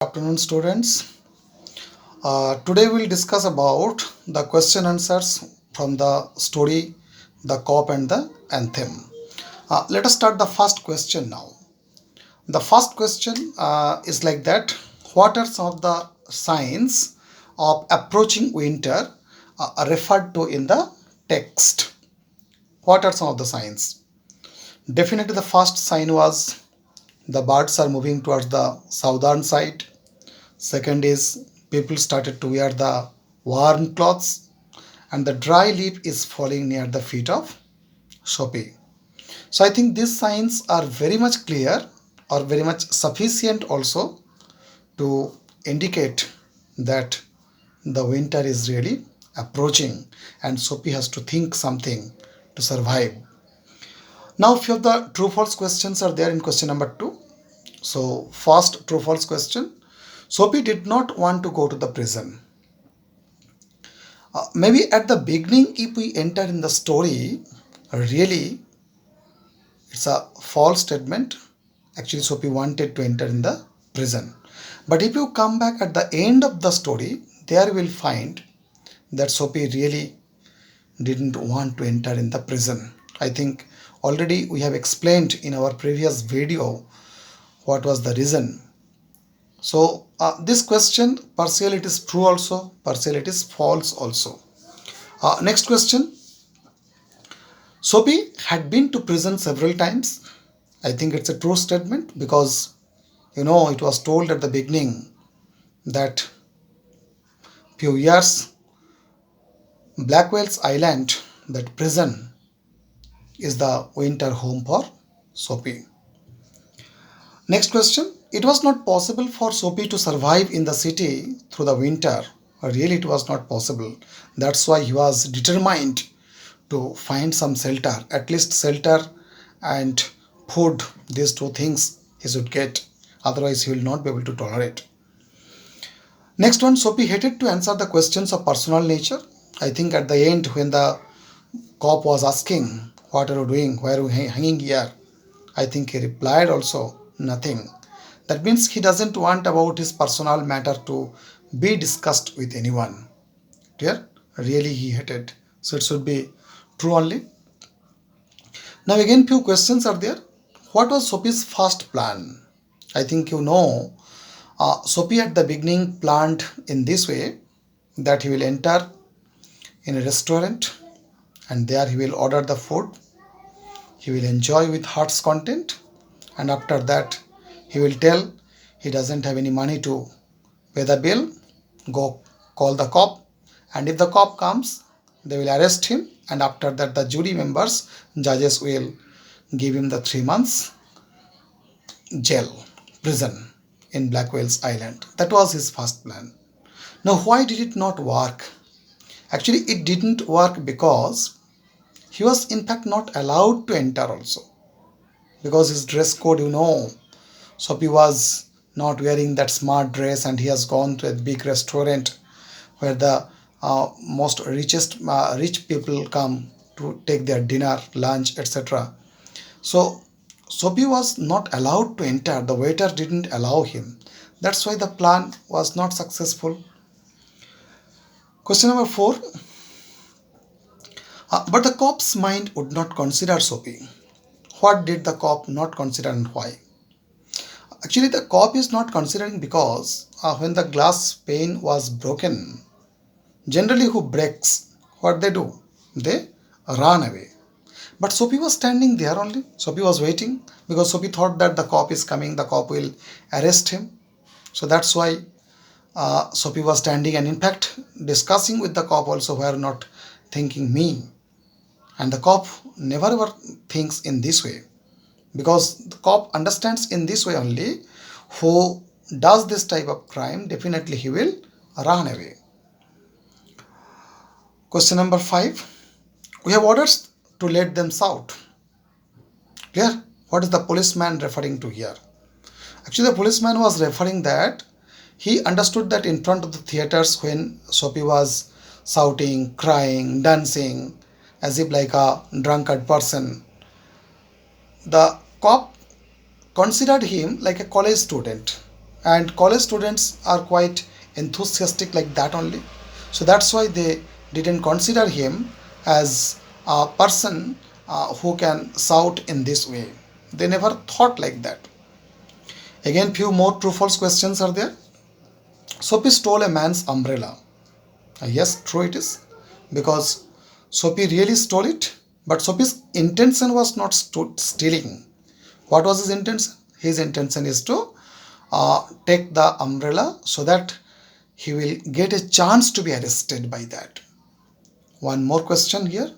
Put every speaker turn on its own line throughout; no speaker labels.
Afternoon, students. Today we'll discuss about the question answers from the story The Cop and the Anthem. Let us start the first question now. The first question is like that. What are some of the signs of approaching winter referred to in the text? What are some of the signs? Definitely the first sign was the birds are moving towards the southern side. Second is people started to wear the warm clothes and the dry leaf is falling near the feet of Sophie. So I think these signs are very much clear or very much sufficient also to indicate that the winter is really approaching and Sophie has to think something to survive. Now few of the true false questions are there in question number 2. So first true false question. Sophie did not want to go to the prison. Maybe at the beginning, if we enter in the story, really it's a false statement. Actually, Sophie wanted to enter in the prison. But if you come back at the end of the story, there you will find that Sophie really didn't want to enter in the prison. I think already we have explained in our previous video what was the reason. So this question, partially it is true also, partially it is false also. Next question. Sophie had been to prison several times. I think it's a true statement because it was told at the beginning that few years Blackwell's Island, that prison, is the winter home for Sophie. Next question. It was not possible for Sophie to survive in the city through the winter. Really, it was not possible. That's why he was determined to find some shelter, at least shelter and food. These two things he should get. Otherwise, he will not be able to tolerate. Next one, Sophie hated to answer the questions of personal nature. I think at the end, when the cop was asking, "What are you doing? Why are you hanging here?" I think he replied also, "Nothing." That means he doesn't want about his personal matter to be discussed with anyone. Clear? Really he hated. So it should be true only. Now again few questions are there. What was Sophie's first plan? I think Sophie at the beginning planned in this way that he will enter in a restaurant and there he will order the food. He will enjoy with heart's content and after that he will tell he doesn't have any money to pay the bill, go call the cop, and if the cop comes, they will arrest him, and after that the jury members, judges will give him the 3 months jail, prison in Blackwell's Island. That was his first plan. Now why did it not work? Actually it didn't work because he was in fact not allowed to enter also. Because his dress code, Sophie was not wearing that smart dress and he has gone to a big restaurant where the most rich people come to take their dinner, lunch, etc. So Sophie was not allowed to enter. The waiter didn't allow him. That's why the plan was not successful. Question number 4. But the cop's mind would not consider Sophie. What did the cop not consider and why? Actually, the cop is not considering because when the glass pane was broken, generally who breaks, what they do? They run away. But Sophie was standing there only. Sophie was waiting because Sophie thought that the cop is coming, the cop will arrest him. So that's why Sophie was standing and in fact discussing with the cop also who are not thinking me. And the cop never ever thinks in this way. Because the cop understands in this way only, who does this type of crime, definitely he will run away. Question number 5. We have orders to let them shout. Clear? What is the policeman referring to here? Actually the policeman was referring that he understood that in front of the theaters when Sophie was shouting, crying, dancing, as if like a drunkard person, the cop considered him like a college student and college students are quite enthusiastic like that only. So that's why they didn't consider him as a person who can shout in this way. They never thought like that. Again, few more true false questions are there. Sophie stole a man's umbrella. Yes, true it is, because Sophie really stole it, but Sophie's intention was not stealing. What was his intention? His intention is to take the umbrella so that he will get a chance to be arrested by that. One more question here.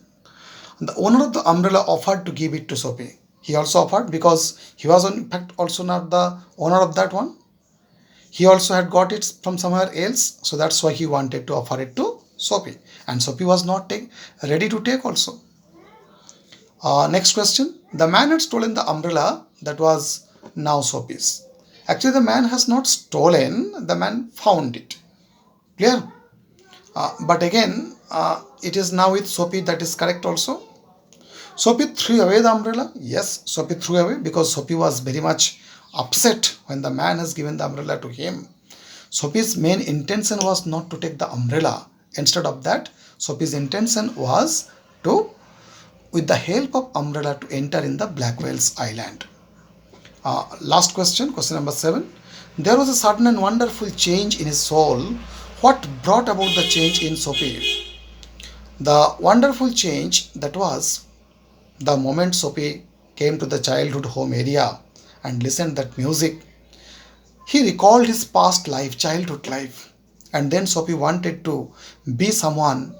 The owner of the umbrella offered to give it to Sophie. He also offered because he was in fact also not the owner of that one. He also had got it from somewhere else, so that's why he wanted to offer it to Sophie, and Sophie was not ready to take also. Next question. The man had stolen the umbrella that was now Sophie's. Actually, the man has not stolen, the man found it. Clear? But again, it is now with Sophie, that is correct also. Sophie threw away the umbrella. Yes, Sophie threw away because Sophie was very much upset when the man has given the umbrella to him. Sophie's main intention was not to take the umbrella. Instead of that, Sophie's intention was to, with the help of umbrella, to enter in the Black Whale's Island. Last question, question number 7. There was a sudden and wonderful change in his soul. What brought about the change in Sophie? The wonderful change, that was the moment Sophie came to the childhood home area and listened that music. He recalled his past life, childhood life, and then Sophie wanted to be someone,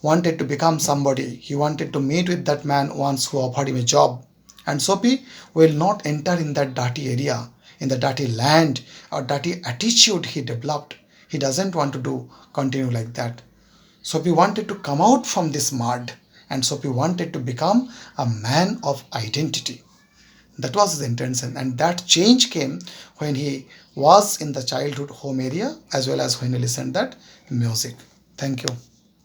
wanted to become somebody. He wanted to meet with that man once who offered him a job. And Sophie will not enter in that dirty area, in the dirty land or dirty attitude he developed. He doesn't want to continue like that. Sophie wanted to come out from this mud, and Sophie wanted to become a man of identity. That was his intention, and that change came when he was in the childhood home area as well as when he listened that music. Thank you.